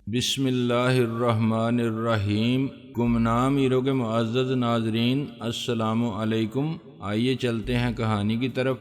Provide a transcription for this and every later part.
بسم اللہ الرحمن الرحیم۔ گمنام ایرو کے معزز ناظرین، السلام علیکم۔ آئیے چلتے ہیں کہانی کی طرف۔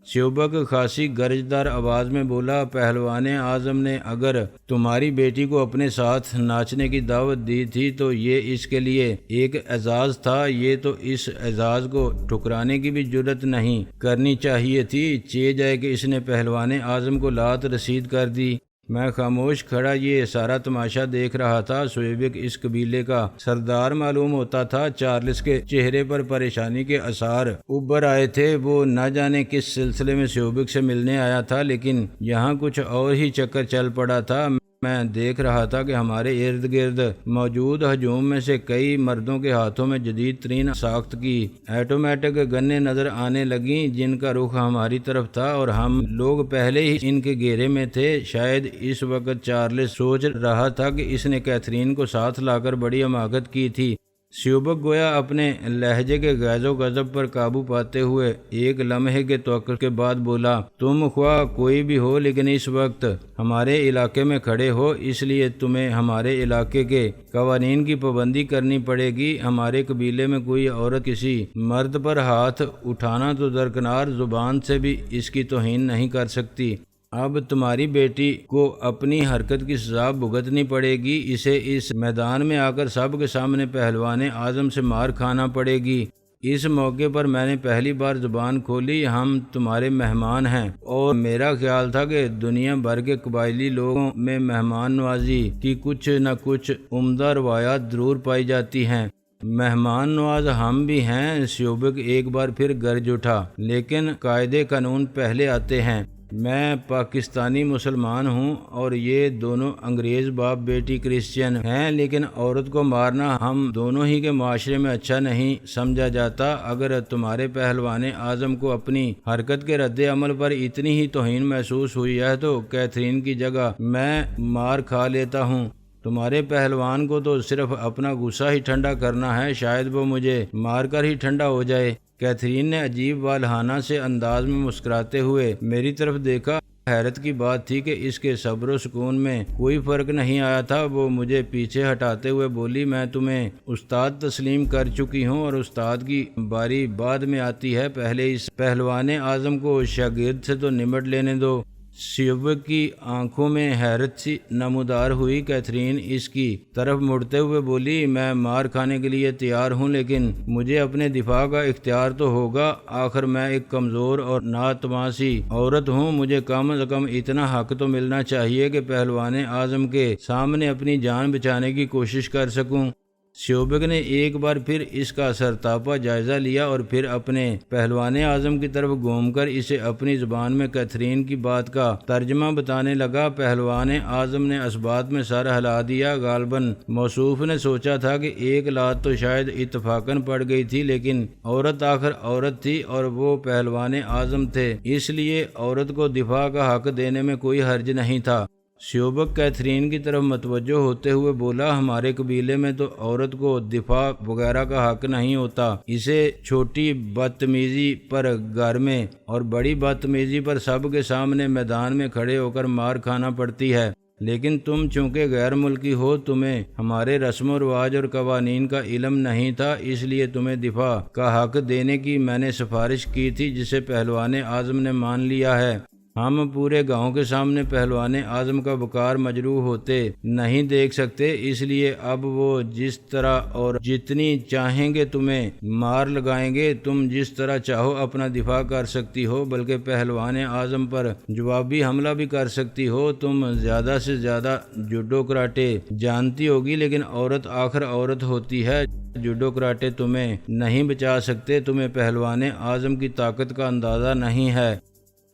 شعبہ خاصی گرجدار آواز میں بولا، پہلوان اعظم نے اگر تمہاری بیٹی کو اپنے ساتھ ناچنے کی دعوت دی تھی تو یہ اس کے لیے ایک اعزاز تھا، یہ تو اس اعزاز کو ٹھکرانے کی بھی جرت نہیں کرنی چاہیے تھی۔ چہ جائے کہ اس نے پہلوان اعظم کو لات رسید کر دی۔ میں خاموش کھڑا یہ سارا تماشا دیکھ رہا تھا۔ شعیبک اس قبیلے کا سردار معلوم ہوتا تھا۔ چارلس کے چہرے پر پریشانی کے آثار ابھر آئے تھے۔ وہ نہ جانے کس سلسلے میں شعیبک سے ملنے آیا تھا، لیکن یہاں کچھ اور ہی چکر چل پڑا تھا۔ میں دیکھ رہا تھا کہ ہمارے ارد گرد موجود ہجوم میں سے کئی مردوں کے ہاتھوں میں جدید ترین ساخت کی آٹومیٹک گنیں نظر آنے لگیں، جن کا رخ ہماری طرف تھا اور ہم لوگ پہلے ہی ان کے گھیرے میں تھے۔ شاید اس وقت چارلس سوچ رہا تھا کہ اس نے کیتھرین کو ساتھ لا کر بڑی حماقت کی تھی۔ شعیبک گویا اپنے لہجے کے غیظ و غضب پر قابو پاتے ہوئے ایک لمحے کے توقع کے بعد بولا، تم خواہ کوئی بھی ہو لیکن اس وقت ہمارے علاقے میں کھڑے ہو، اس لیے تمہیں ہمارے علاقے کے قوانین کی پابندی کرنی پڑے گی۔ ہمارے قبیلے میں کوئی عورت کسی مرد پر ہاتھ اٹھانا تو درکنار زبان سے بھی اس کی توہین نہیں کر سکتی۔ اب تمہاری بیٹی کو اپنی حرکت کی سزا بھگتنی پڑے گی، اسے اس میدان میں آ کر سب کے سامنے پہلوان اعظم سے مار کھانا پڑے گی۔ اس موقع پر میں نے پہلی بار زبان کھولی، ہم تمہارے مہمان ہیں، اور میرا خیال تھا کہ دنیا بھر کے قبائلی لوگوں میں مہمان نوازی کی کچھ نہ کچھ عمدہ روایات ضرور پائی جاتی ہیں۔ مہمان نواز ہم بھی ہیں۔ شعیبک ایک بار پھر گرج اٹھا، لیکن قاعدے قانون پہلے آتے ہیں۔ میں پاکستانی مسلمان ہوں اور یہ دونوں انگریز باپ بیٹی کرسچین ہیں، لیکن عورت کو مارنا ہم دونوں ہی کے معاشرے میں اچھا نہیں سمجھا جاتا۔ اگر تمہارے پہلوان اعظم کو اپنی حرکت کے رد عمل پر اتنی ہی توہین محسوس ہوئی ہے تو کیتھرین کی جگہ میں مار کھا لیتا ہوں۔ تمہارے پہلوان کو تو صرف اپنا غصہ ہی ٹھنڈا کرنا ہے، شاید وہ مجھے مار کر ہی ٹھنڈا ہو جائے۔ کیتھرین نے عجیب والہانہ سے انداز میں مسکراتے ہوئے میری طرف دیکھا۔ حیرت کی بات تھی کہ اس کے صبر و سکون میں کوئی فرق نہیں آیا تھا۔ وہ مجھے پیچھے ہٹاتے ہوئے بولی، میں تمہیں استاد تسلیم کر چکی ہوں اور استاد کی باری بعد میں آتی ہے، پہلے اس پہلوان اعظم کو شاگرد سے تو نمٹ لینے دو۔ شعیبک کی آنکھوں میں حیرت سی نمودار ہوئی۔ کیتھرین اس کی طرف مڑتے ہوئے بولی، میں مار کھانے کے لیے تیار ہوں، لیکن مجھے اپنے دفاع کا اختیار تو ہوگا۔ آخر میں ایک کمزور اور ناتوانسی عورت ہوں، مجھے کم از کم اتنا حق تو ملنا چاہیے کہ پہلوان اعظم کے سامنے اپنی جان بچانے کی کوشش کر سکوں۔ شعیبک نے ایک بار پھر اس کا سرتاپا جائزہ لیا اور پھر اپنے پہلوان اعظم کی طرف گھوم کر اسے اپنی زبان میں کیتھرین کی بات کا ترجمہ بتانے لگا۔ پہلوان اعظم نے اسبات میں سر ہلا دیا۔ غالباً موصوف نے سوچا تھا کہ ایک لات تو شاید اتفاقاً پڑ گئی تھی، لیکن عورت آخر عورت تھی اور وہ پہلوان اعظم تھے، اس لیے عورت کو دفاع کا حق دینے میں کوئی حرج نہیں تھا۔ شعیبک کیتھرین کی طرف متوجہ ہوتے ہوئے بولا، ہمارے قبیلے میں تو عورت کو دفاع وغیرہ کا حق نہیں ہوتا، اسے چھوٹی بدتمیزی پر گھر میں اور بڑی بدتمیزی پر سب کے سامنے میدان میں کھڑے ہو کر مار کھانا پڑتی ہے۔ لیکن تم چونکہ غیر ملکی ہو، تمہیں ہمارے رسم و رواج اور قوانین کا علم نہیں تھا، اس لیے تمہیں دفاع کا حق دینے کی میں نے سفارش کی تھی، جسے پہلوان اعظم نے مان لیا ہے۔ ہم پورے گاؤں کے سامنے پہلوان اعظم کا وقار مجروح ہوتے نہیں دیکھ سکتے، اس لیے اب وہ جس طرح اور جتنی چاہیں گے تمہیں مار لگائیں گے۔ تم جس طرح چاہو اپنا دفاع کر سکتی ہو، بلکہ پہلوان اعظم پر جوابی حملہ بھی کر سکتی ہو۔ تم زیادہ سے زیادہ جوڈو کراٹے جانتی ہوگی، لیکن عورت آخر عورت ہوتی ہے۔ جوڈو کراٹے تمہیں نہیں بچا سکتے، تمہیں پہلوان اعظم کی طاقت کا اندازہ نہیں ہے۔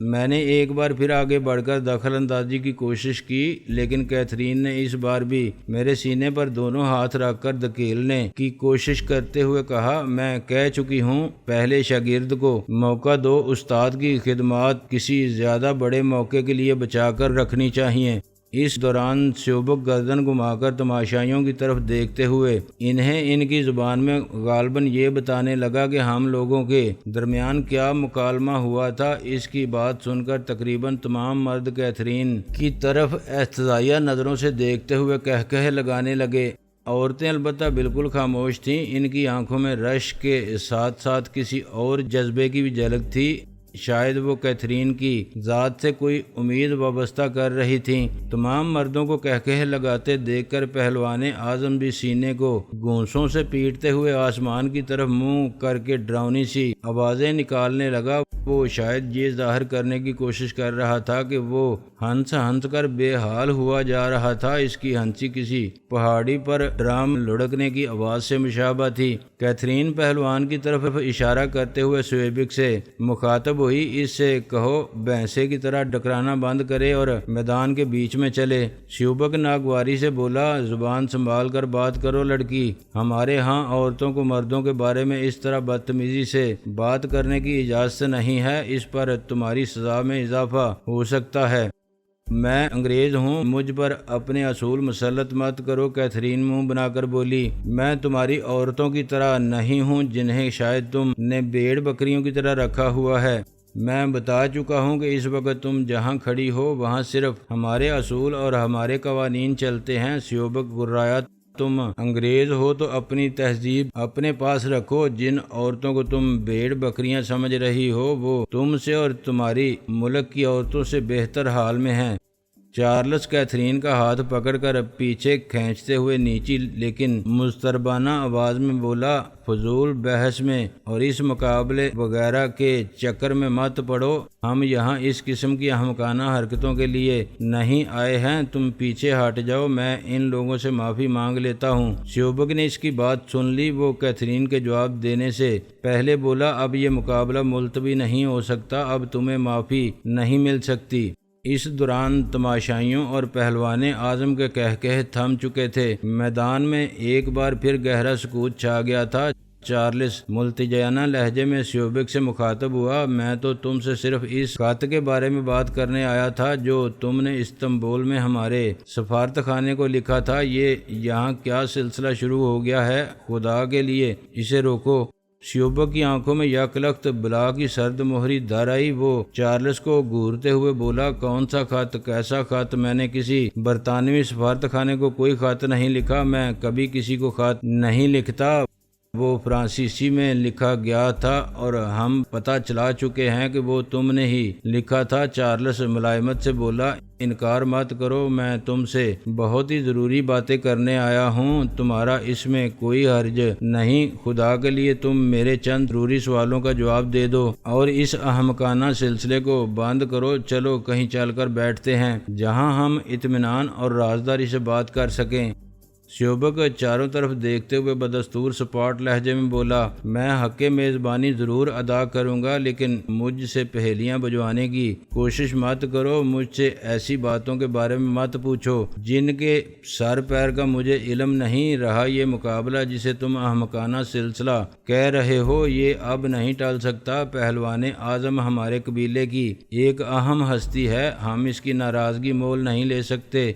میں نے ایک بار پھر آگے بڑھ کر دخل اندازی کی کوشش کی، لیکن کیتھرین نے اس بار بھی میرے سینے پر دونوں ہاتھ رکھ کر دھکیلنے کی کوشش کرتے ہوئے کہا، میں کہہ چکی ہوں، پہلے شاگرد کو موقع دو، استاد کی خدمات کسی زیادہ بڑے موقع کے لیے بچا کر رکھنی چاہیے۔ اس دوران شیوبک گردن گھما کر تماشائیوں کی طرف دیکھتے ہوئے انہیں ان کی زبان میں غالباً یہ بتانے لگا کہ ہم لوگوں کے درمیان کیا مکالمہ ہوا تھا۔ اس کی بات سن کر تقریباً تمام مرد کیتھرین کی طرف استحضائیہ نظروں سے دیکھتے ہوئے کہکہے لگانے لگے۔ عورتیں البتہ بالکل خاموش تھیں، ان کی آنکھوں میں رشک کے ساتھ ساتھ کسی اور جذبے کی بھی جھلک تھی، شاید وہ کیتھرین کی ذات سے کوئی امید وابستہ کر رہی تھیں۔ تمام مردوں کو کہکہے لگاتے دیکھ کر پہلوان اعظم بھی سینے کو گونسوں سے پیٹتے ہوئے آسمان کی طرف منہ کر کے ڈراؤنی سی آوازیں نکالنے لگا۔ وہ شاید یہ ظاہر کرنے کی کوشش کر رہا تھا کہ وہ ہنس کر بے حال ہوا جا رہا تھا۔ اس کی ہنسی کسی پہاڑی پر ڈرام لڑکنے کی آواز سے مشابہ تھی۔ کیتھرین پہلوان کی طرف اشارہ کرتے ہوئے شیوبک سے مخاطب ہوئی، اس سے کہو بھینسے کی طرح ڈکرانا بند کرے اور میدان کے بیچ میں چلے۔ شیوبک ناگواری سے بولا، زبان سنبھال کر بات کرو لڑکی، ہمارے ہاں عورتوں کو مردوں کے بارے میں اس طرح بدتمیزی سے بات کرنے کی اجازت نہیں ہے، اس پر تمہاری سزا میں اضافہ ہو سکتا ہے۔ میں انگریز ہوں، مجھ پر اپنے اصول مسلط مت کرو۔ کیتھرین منہ بنا کر بولی، میں تمہاری عورتوں کی طرح نہیں ہوں جنہیں شاید تم نے بھیڑ بکریوں کی طرح رکھا ہوا ہے۔ میں بتا چکا ہوں کہ اس وقت تم جہاں کھڑی ہو وہاں صرف ہمارے اصول اور ہمارے قوانین چلتے ہیں۔ شیوبک گرایا، تم انگریز ہو تو اپنی تہذیب اپنے پاس رکھو، جن عورتوں کو تم بھیڑ بکریاں سمجھ رہی ہو وہ تم سے اور تمہاری ملک کی عورتوں سے بہتر حال میں ہیں۔ چارلس کیتھرین کا ہاتھ پکڑ کر پیچھے کھینچتے ہوئے نیچی لیکن مضطربانہ آواز میں بولا، فضول بحث میں اور اس مقابلے وغیرہ کے چکر میں مت پڑو، ہم یہاں اس قسم کی احمقانہ حرکتوں کے لیے نہیں آئے ہیں، تم پیچھے ہٹ جاؤ، میں ان لوگوں سے معافی مانگ لیتا ہوں۔ شیوبک نے اس کی بات سن لی، وہ کیتھرین کے جواب دینے سے پہلے بولا، اب یہ مقابلہ ملتوی نہیں ہو سکتا، اب تمہیں معافی نہیں مل سکتی۔ اس دوران تماشائیوں اور پہلوان اعظم کے کہکہے تھم چکے تھے، میدان میں ایک بار پھر گہرا سکوت چھا گیا تھا۔ چارلس ملتجیانہ لہجے میں شیوبک سے مخاطب ہوا، میں تو تم سے صرف اس خط کے بارے میں بات کرنے آیا تھا جو تم نے استنبول میں ہمارے سفارت خانے کو لکھا تھا۔ یہ یہاں کیا سلسلہ شروع ہو گیا ہے، خدا کے لیے اسے روکو۔ شیوبک کی آنکھوں میں یکلخت بلا کی سرد مہری دھر آئی، وہ چارلس کو گھورتے ہوئے بولا، کون سا خط، کیسا خط؟ میں نے کسی برطانوی سفارت خانے کو کوئی خط نہیں لکھا، میں کبھی کسی کو خط نہیں لکھتا، وہ فرانسیسی میں لکھا گیا تھا اور ہم پتہ چلا چکے ہیں کہ وہ تم نے ہی لکھا تھا۔ چارلس ملائمت سے بولا، انکار مت کرو، میں تم سے بہت ہی ضروری باتیں کرنے آیا ہوں، تمہارا اس میں کوئی حرج نہیں، خدا کے لیے تم میرے چند ضروری سوالوں کا جواب دے دو اور اس احمقانہ سلسلے کو بند کرو۔ چلو کہیں چل کر بیٹھتے ہیں جہاں ہم اطمینان اور رازداری سے بات کر سکیں۔ شیوبک چاروں طرف دیکھتے ہوئے بدستور سپاٹ لہجے میں بولا، میں حق میزبانی ضرور ادا کروں گا، لیکن مجھ سے پہیلیاں بجوانے کی کوشش مت کرو، مجھ سے ایسی باتوں کے بارے میں مت پوچھو جن کے سر پیر کا مجھے علم نہیں رہا۔ یہ مقابلہ جسے تم احمقانہ سلسلہ کہہ رہے ہو یہ اب نہیں ٹل سکتا۔ پہلوان اعظم ہمارے قبیلے کی ایک اہم ہستی ہے، ہم اس کی ناراضگی مول نہیں لے سکتے۔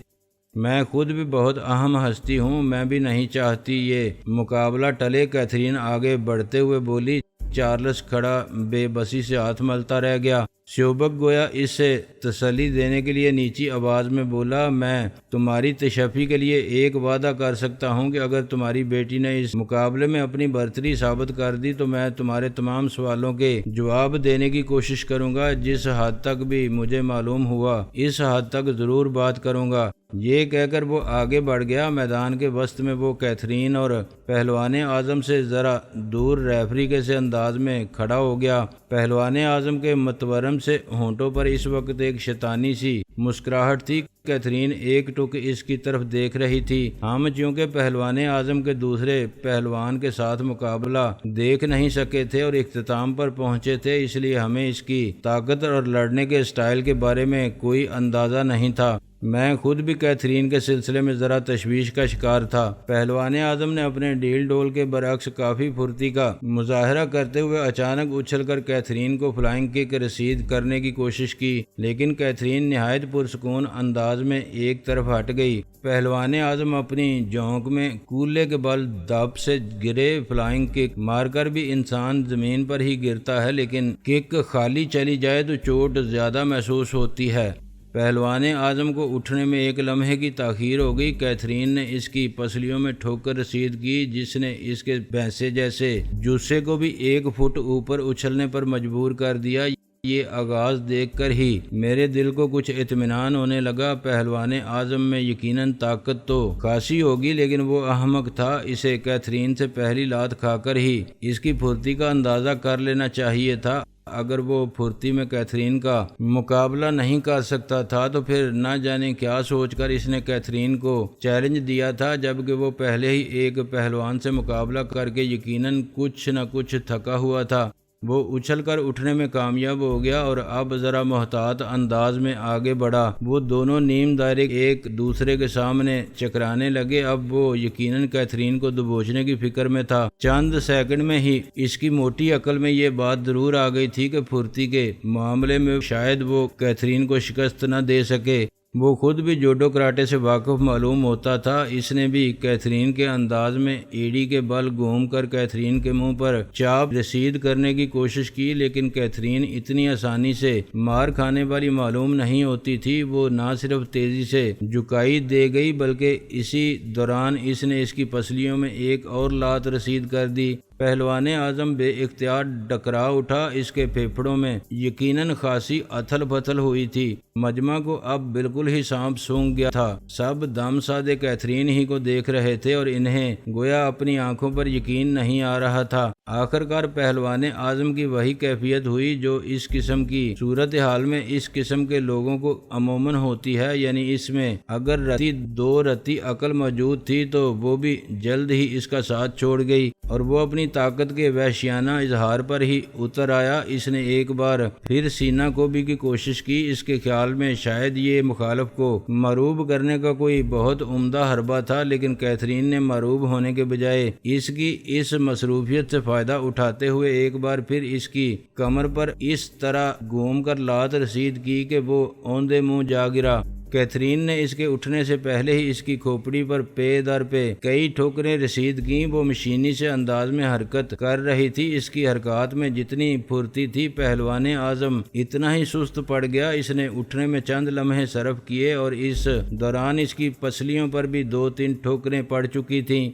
میں خود بھی بہت اہم ہستی ہوں، میں بھی نہیں چاہتی یہ مقابلہ ٹلے۔ کیتھرین آگے بڑھتے ہوئے بولی۔ چارلس کھڑا بے بسی سے ہاتھ ملتا رہ گیا۔ شیوبک گویا اس سے تسلی دینے کے لیے نیچی آواز میں بولا، میں تمہاری تشفی کے لیے ایک وعدہ کر سکتا ہوں کہ اگر تمہاری بیٹی نے اس مقابلے میں اپنی برتری ثابت کر دی تو میں تمہارے تمام سوالوں کے جواب دینے کی کوشش کروں گا، جس حد تک بھی مجھے معلوم ہوا اس حد تک ضرور بات کروں گا۔ یہ کہہ کر وہ آگے بڑھ گیا۔ میدان کے وسط میں وہ کیتھرین اور پہلوان اعظم سے ذرا دور ریفری کے سے انداز میں کھڑا ہو گیا۔ پہلوان اعظم کے متورم سے ہونٹوں پر اس وقت ایک شیطانی سی مسکراہٹ تھی۔ کیتھرین ایک ٹک اس کی طرف دیکھ رہی تھی۔ ہم چونکہ پہلوان اعظم کے دوسرے پہلوان کے ساتھ مقابلہ دیکھ نہیں سکے تھے اور اختتام پر پہنچے تھے، اس لیے ہمیں اس کی طاقت اور لڑنے کے سٹائل کے بارے میں کوئی اندازہ نہیں تھا۔ میں خود بھی کیتھرین کے سلسلے میں ذرا تشویش کا شکار تھا۔ پہلوان اعظم نے اپنے ڈیل ڈول کے برعکس کافی پھرتی کا مظاہرہ کرتے ہوئے اچانک اچھل کر کیتھرین کو فلائنگ کک رسید کرنے کی کوشش کی، لیکن کیتھرین نہایت پرسکون انداز میں ایک طرف ہٹ گئی۔ پہلوان اعظم اپنی جونک میں کولے کے بل دب سے گرے۔ فلائنگ کک مار کر بھی انسان زمین پر ہی گرتا ہے، لیکن کک خالی چلی جائے تو چوٹ زیادہ محسوس ہوتی ہے۔ پہلوان اعظم کو اٹھنے میں ایک لمحے کی تاخیر ہو گئی۔ کیتھرین نے اس کی پسلیوں میں ٹھوکر رسید کی، جس نے اس کے بھینسے جیسے جوسے کو بھی 1 فٹ اوپر اچھلنے پر مجبور کر دیا۔ یہ آغاز دیکھ کر ہی میرے دل کو کچھ اطمینان ہونے لگا۔ پہلوان اعظم میں یقیناً طاقت تو خاصی ہوگی، لیکن وہ احمق تھا۔ اسے کیتھرین سے پہلی لات کھا کر ہی اس کی پھرتی کا اندازہ کر لینا چاہیے تھا۔ اگر وہ پھرتی میں کیتھرین کا مقابلہ نہیں کر سکتا تھا تو پھر نہ جانے کیا سوچ کر اس نے کیتھرین کو چیلنج دیا تھا، جبکہ وہ پہلے ہی ایک پہلوان سے مقابلہ کر کے یقیناً کچھ نہ کچھ تھکا ہوا تھا۔ وہ اچھل کر اٹھنے میں کامیاب ہو گیا اور اب ذرا محتاط انداز میں آگے بڑھا۔ وہ دونوں نیم دائرے ایک دوسرے کے سامنے چکرانے لگے۔ اب وہ یقیناً کیتھرین کو دبوچنے کی فکر میں تھا۔ چند سیکنڈ میں ہی اس کی موٹی عقل میں یہ بات ضرور آ گئی تھی کہ پھرتی کے معاملے میں شاید وہ کیتھرین کو شکست نہ دے سکے۔ وہ خود بھی جوڈو کراٹے سے واقف معلوم ہوتا تھا۔ اس نے بھی کیتھرین کے انداز میں ایڑی کے بل گھوم کر کیتھرین کے منہ پر چاپ رسید کرنے کی کوشش کی، لیکن کیتھرین اتنی آسانی سے مار کھانے والی معلوم نہیں ہوتی تھی۔ وہ نہ صرف تیزی سے جھکائی دے گئی بلکہ اسی دوران اس نے اس کی پسلیوں میں ایک اور لات رسید کر دی۔ پہلوان اعظم بے اختیار ڈکرا اٹھا۔ اس کے پھیپھڑوں میں یقیناً خاصی اتھل پتھل ہوئی تھی۔ مجمع کو اب بالکل ہی سانپ سونگ گیا تھا۔ سب دم سادے کیتھرین ہی کو دیکھ رہے تھے اور انہیں گویا اپنی آنکھوں پر یقین نہیں آ رہا تھا۔ آخرکار پہلوان اعظم کی وہی کیفیت ہوئی جو اس قسم کی صورتحال میں اس قسم کے لوگوں کو عموماً ہوتی ہے، یعنی اس میں اگر دو رتی عقل موجود تھی تو وہ بھی جلد ہی اس کا ساتھ چھوڑ گئی اور وہ اپنی طاقت کے وحشیانہ اظہار پر ہی اتر آیا۔ اس نے ایک بار پھر سینہ کوبی کی کوشش کی۔ اس کے خیال میں شاید یہ مخالف کو مروب کرنے کا کوئی بہت عمدہ حربہ تھا، لیکن کیتھرین نے مروب ہونے کے بجائے اس کی اس مصروفیت سے فائدہ اٹھاتے ہوئے ایک بار پھر اس کی کمر پر اس طرح گھوم کر لات رسید کی کہ وہ اوندے منہ جا گرا۔ کیتھرین نے اس کے اٹھنے سے پہلے ہی اس کی کھوپڑی پر پے در پہ کئی ٹھوکریں رسید کیں۔ وہ مشینی سے انداز میں حرکت کر رہی تھی۔ اس کی حرکات میں جتنی پھرتی تھی، پہلوان اعظم اتنا ہی سست پڑ گیا۔ اس نے اٹھنے میں چند لمحے صرف کیے اور اس دوران اس کی پسلیوں پر بھی 2-3 ٹھوکریں پڑ چکی تھیں۔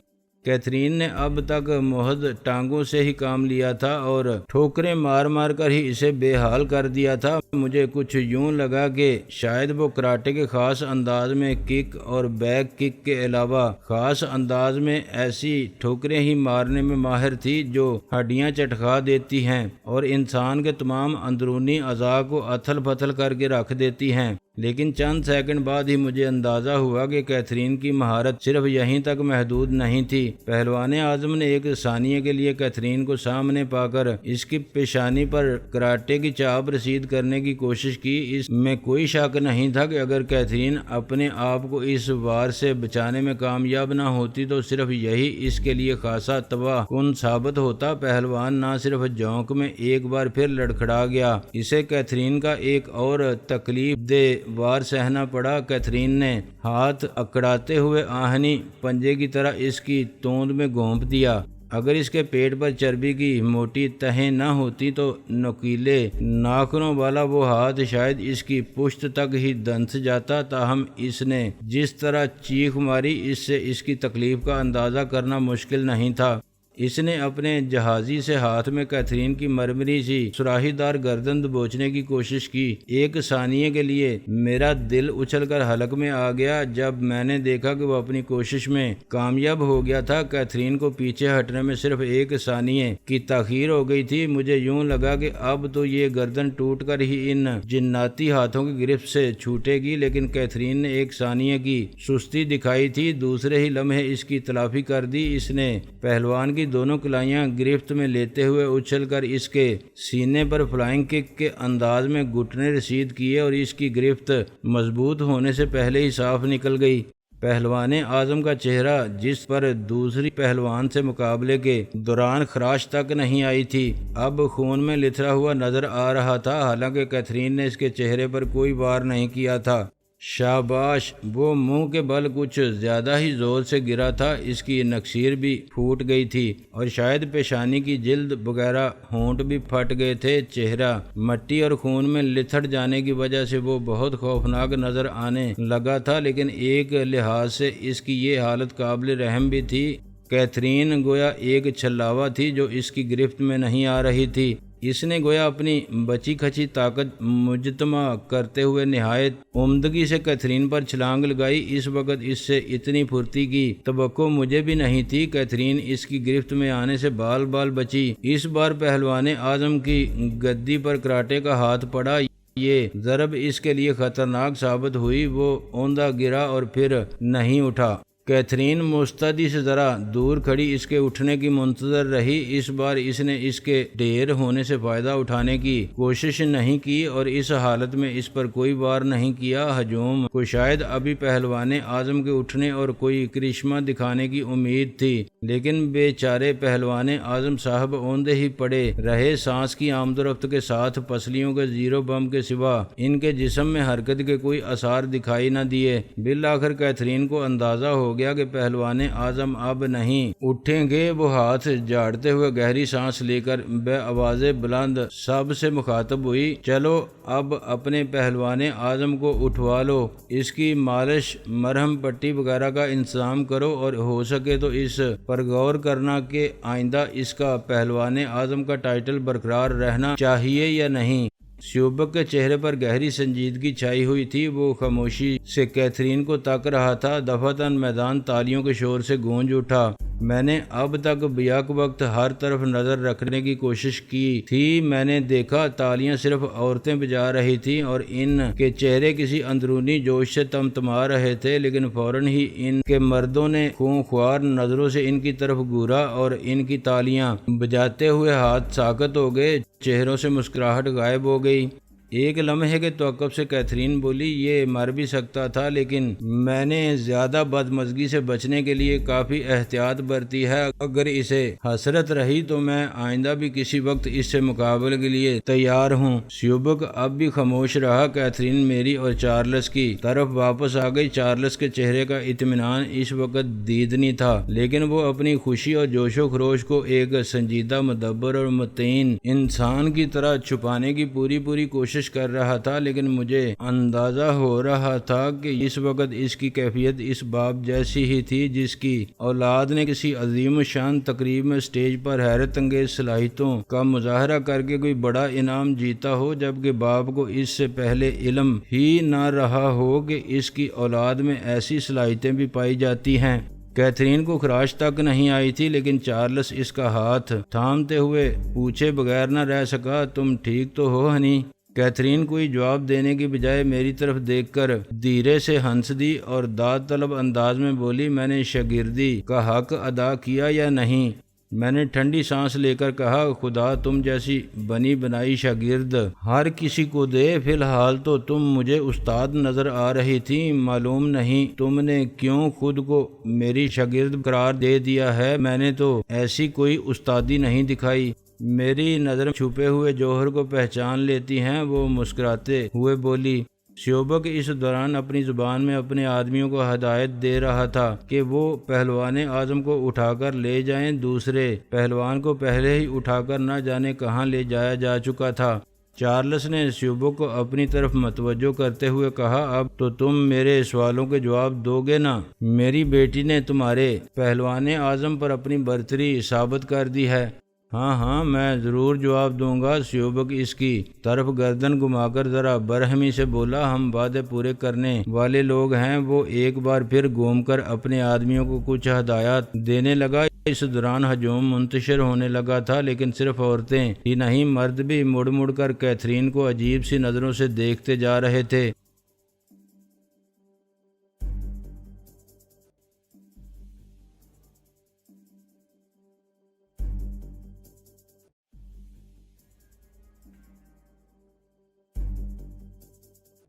کیتھرین نے اب تک محض ٹانگوں سے ہی کام لیا تھا اور ٹھوکریں مار مار کر ہی اسے بے حال کر دیا تھا۔ مجھے کچھ یوں لگا کہ شاید وہ کراٹے کے خاص انداز میں کک اور بیک کک کے علاوہ خاص انداز میں ایسی ٹھوکریں ہی مارنے میں ماہر تھی جو ہڈیاں چٹکا دیتی ہیں اور انسان کے تمام اندرونی اعضاء کو اتھل پتھل کر کے رکھ دیتی ہیں۔ لیکن چند سیکنڈ بعد ہی مجھے اندازہ ہوا کہ کیتھرین کی مہارت صرف یہیں تک محدود نہیں تھی۔ پہلوان اعظم نے ایک ثانیے کے لیے کیتھرین کو سامنے پا کر اس کی پیشانی پر کراٹے کی چاپ رسید کرنے کی کوشش کی۔ اس میں کوئی شک نہیں تھا کہ اگر کیتھرین اپنے آپ کو اس وار سے بچانے میں کامیاب نہ ہوتی تو صرف یہی اس کے لیے خاصا تباہ کن ثابت ہوتا۔ پہلوان نہ صرف جونک میں ایک بار پھر لڑکھڑا گیا، اسے کیتھرین کا ایک اور تکلیف دہ وار سہنا پڑا۔ کیتھرین نے ہاتھ اکڑاتے ہوئے آہنی پنجے کی طرح اس کی توند میں گھونپ دیا۔ اگر اس کے پیٹ پر چربی کی موٹی تہیں نہ ہوتی تو نوکیلے ناخنوں والا وہ ہاتھ شاید اس کی پشت تک ہی دنس جاتا۔ تاہم اس نے جس طرح چیخ ماری، اس سے اس کی تکلیف کا اندازہ کرنا مشکل نہیں تھا۔ اس نے اپنے جہازی سے ہاتھ میں کیتھرین کی مرمری سی سراہی دار گردن دبوچنے کی کوشش کی۔ ایک ثانیے کے لیے میرا دل اچھل کر حلق میں آ گیا جب میں نے دیکھا کہ وہ اپنی کوشش میں کامیاب ہو گیا تھا۔ کیتھرین کو پیچھے ہٹنے میں صرف ایک ثانیے کی تاخیر ہو گئی تھی۔ مجھے یوں لگا کہ اب تو یہ گردن ٹوٹ کر ہی ان جناتی ہاتھوں کی گرفت سے چھوٹے گی، لیکن کیتھرین نے ایک ثانیے کی سستی دکھائی تھی۔ دوسرے ہی لمحے اس کی تلافی کر دی۔ اس نے پہلوان کی کی دونوں کلائیاں گرفت میں لیتے ہوئے اچھل کر اس کے سینے پر فلائنگ کک کے انداز میں گھٹنے رسید کیے اور اس کی گرفت مضبوط ہونے سے پہلے ہی صاف نکل گئی۔ پہلوان اعظم کا چہرہ، جس پر دوسری پہلوان سے مقابلے کے دوران خراش تک نہیں آئی تھی، اب خون میں لتھڑا ہوا نظر آ رہا تھا، حالانکہ کیتھرین نے اس کے چہرے پر کوئی وار نہیں کیا تھا۔ شاباش! وہ منہ کے بل کچھ زیادہ ہی زور سے گرا تھا، اس کی نکسیر بھی پھوٹ گئی تھی اور شاید پیشانی کی جلد وغیرہ ہونٹ بھی پھٹ گئے تھے۔ چہرہ مٹی اور خون میں لتھڑ جانے کی وجہ سے وہ بہت خوفناک نظر آنے لگا تھا، لیکن ایک لحاظ سے اس کی یہ حالت قابل رحم بھی تھی۔ کیتھرین گویا ایک چھلاوا تھی جو اس کی گرفت میں نہیں آ رہی تھی۔ اس نے گویا اپنی بچی کھچی طاقت مجتمع کرتے ہوئے نہایت عمدگی سے کیتھرین پر چھلانگ لگائی۔ اس وقت اس سے اتنی پھرتی کی توقع مجھے بھی نہیں تھی۔ کیتھرین اس کی گرفت میں آنے سے بال بال بچی۔ اس بار پہلوان اعظم کی گدی پر کراٹے کا ہاتھ پڑا۔ یہ ضرب اس کے لیے خطرناک ثابت ہوئی۔ وہ اوندا گرا اور پھر نہیں اٹھا۔ کیتھرین مستعدی سے ذرا دور کھڑی اس کے اٹھنے کی منتظر رہی۔ اس بار اس نے اس کے ڈھیر ہونے سے فائدہ اٹھانے کی کوشش نہیں کی اور اس حالت میں اس پر کوئی وار نہیں کیا۔ ہجوم کو شاید ابھی پہلوان اعظم کے اٹھنے اور کوئی کرشمہ دکھانے کی امید تھی، لیکن بے چارے پہلوان اعظم صاحب اوندے ہی پڑے رہے، سانس کی آمد و رفت کے ساتھ پسلیوں کے زیرو بم کے سوا ان کے جسم میں حرکت کے کوئی آثار دکھائی نہ دیے۔ بالآخر کیتھرین کو اندازہ ہو گیا کہ پہلوان اعظم اب نہیں اٹھیں گے۔ وہ ہاتھ جھاڑتے ہوئے گہری سانس لے کر بے آواز بلند سب سے مخاطب ہوئی، چلو اب اپنے پہلوان اعظم کو اٹھوا لو، اس کی مالش، مرہم پٹی وغیرہ کا انتظام کرو اور ہو سکے تو اس پر غور کرنا کہ آئندہ اس کا پہلوان اعظم کا ٹائٹل برقرار رہنا چاہیے یا نہیں۔ شیوبک کے چہرے پر گہری سنجیدگی چھائی ہوئی تھی۔ وہ خاموشی سے کیتھرین کو تک رہا تھا۔ دفعتاً میدان تالیوں کے شور سے گونج اٹھا۔ میں نے اب تک بیک وقت ہر طرف نظر رکھنے کی کوشش کی تھی۔ میں نے دیکھا تالیاں صرف عورتیں بجا رہی تھیں اور ان کے چہرے کسی اندرونی جوش سے تمتما رہے تھے، لیکن فوراً ہی ان کے مردوں نے خونخوار نظروں سے ان کی طرف گھورا اور ان کی تالیاں بجاتے ہوئے ہاتھ ساکت ہو گئے، چہروں سے مسکراہٹ غائب ہو گئی۔ ایک لمحے کے توقف سے کیتھرین بولی، یہ مر بھی سکتا تھا، لیکن میں نے زیادہ بدمزگی سے بچنے کے لیے کافی احتیاط برتی ہے۔ اگر اسے حسرت رہی تو میں آئندہ بھی کسی وقت اس سے مقابلے کے لیے تیار ہوں۔ شیوبک اب بھی خاموش رہا۔ کیتھرین میری اور چارلس کی طرف واپس آ گئی۔ چارلس کے چہرے کا اطمینان اس وقت دیدنی تھا، لیکن وہ اپنی خوشی اور جوش و خروش کو ایک سنجیدہ، مدبر اور مطمئن انسان کی طرح چھپانے کی پوری کوشش کر رہا تھا، لیکن مجھے اندازہ ہو رہا تھا کہ اس وقت اس کی کیفیت اس باپ جیسی ہی تھی جس کی اولاد نے کسی عظیم الشان تقریب میں اسٹیج پر حیرت انگیز صلاحیتوں کا مظاہرہ کر کے کوئی بڑا انعام جیتا ہو، جبکہ باپ کو اس سے پہلے علم ہی نہ رہا ہو کہ اس کی اولاد میں ایسی صلاحیتیں بھی پائی جاتی ہیں۔ کیتھرین کو خراش تک نہیں آئی تھی، لیکن چارلس اس کا ہاتھ تھامتے ہوئے پوچھے بغیر نہ رہ سکا، تم ٹھیک تو ہو ہنی؟ کیتھرین کوئی جواب دینے کی بجائے میری طرف دیکھ کر دھیرے سے ہنس دی اور داد طلب انداز میں بولی، میں نے شاگردی کا حق ادا کیا یا نہیں؟ میں نے ٹھنڈی سانس لے کر کہا، خدا تم جیسی بنی بنائی شاگرد ہر کسی کو دے۔ فی الحال تو تم مجھے استاد نظر آ رہی تھی، معلوم نہیں تم نے کیوں خود کو میری شاگرد قرار دے دیا ہے۔ میں نے تو ایسی کوئی استادی نہیں دکھائی۔ میری نظر چھپے ہوئے جوہر کو پہچان لیتی ہیں، وہ مسکراتے ہوئے بولی۔ شیوبک اس دوران اپنی زبان میں اپنے آدمیوں کو ہدایت دے رہا تھا کہ وہ پہلوان اعظم کو اٹھا کر لے جائیں۔ دوسرے پہلوان کو پہلے ہی اٹھا کر نہ جانے کہاں لے جایا جا چکا تھا۔ چارلس نے شیوبک کو اپنی طرف متوجہ کرتے ہوئے کہا، اب تو تم میرے سوالوں کے جواب دو گے نا؟ میری بیٹی نے تمہارے پہلوان اعظم پر اپنی برتری ثابت کر دی ہے۔ ہاں میں ضرور جواب دوں گا۔ شیوبک اس کی طرف گردن گھما کر ذرا برہمی سے بولا، ہم وعدے پورے کرنے والے لوگ ہیں۔ وہ ایک بار پھر گھوم کر اپنے آدمیوں کو کچھ ہدایات دینے لگا۔ اس دوران ہجوم منتشر ہونے لگا تھا، لیکن صرف عورتیں ہی نہیں، مرد بھی مڑ کر کیتھرین کو عجیب سی نظروں سے دیکھتے جا رہے تھے۔